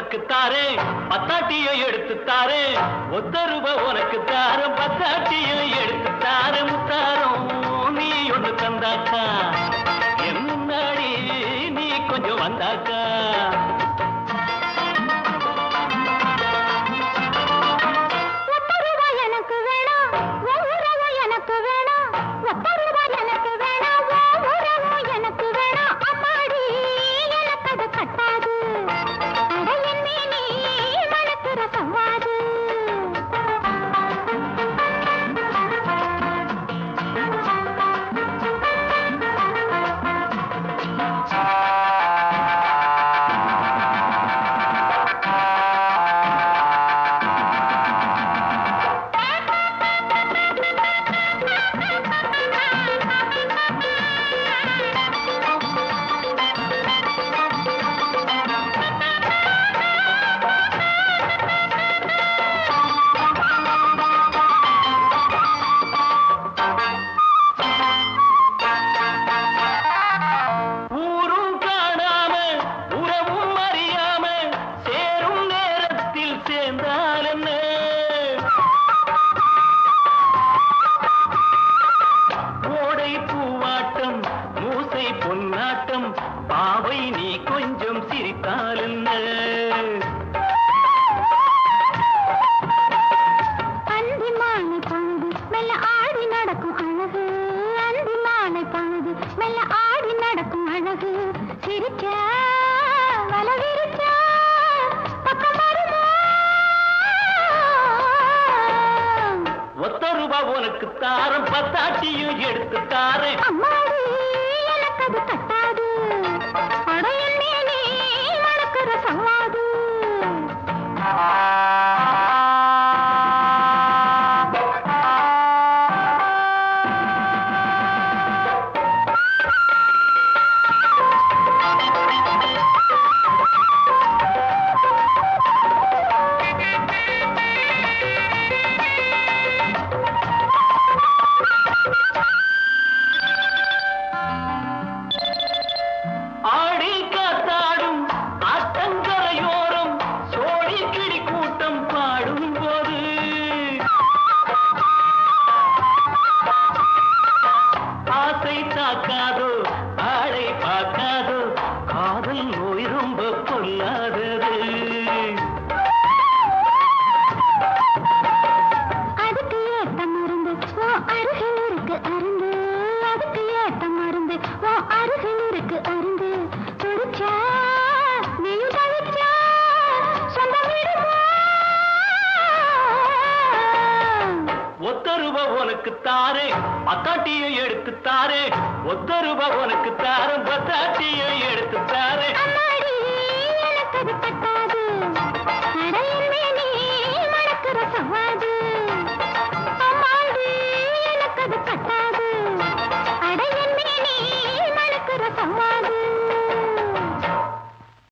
உனக்கு தாரே பத்தாட்டியை எடுத்து தாரே ஒத்த ரூபா உனக்கு தாரம் பத்தாட்டியை எடுத்து தாரே முத்தாரம் நீ ஒண்ணு தந்தாக்கா என் முன்னாடி நீ கொஞ்சம் வந்தாக்கா பொன்னாட்டம் பாவை நீ கொஞ்சம் சிரித்தால் அந்திமானை பழுது மெல்ல ஆடி நடக்கும் அழகு அந்திமானை பழுது மெல்ல ஆடி நடக்கும் அழகு சிரிக்க வலவிரிக்க பக்கம் வருமா ஒத்த ரூபா உனக்கு தாரம் பத்தாட்டியும் எடுத்து தாரேன் அது கட்டாது படையில் நீ நடக்கிற சவாது தாக்காதோ ஆளை பார்க்காதோ காதல் நோய் ரொம்ப பொல்லாதது அதுக்கு ஏத்த மருந்து ஓ அருகில் இருக்கு அருந்து அதுக்கு ஏத்த மருந்து ஓ அருகில் இருக்கு அருந்து துடிச்சா நீயும் தவிச்சா சொந்த வீடுமா ஒத்த ரூபா உனக்கு தாரே பத்தாட்டியை எடுத்து தாரே ஒத்த ரூபா உனக்கு தாரம் பத்தாட்டியை எடுத்து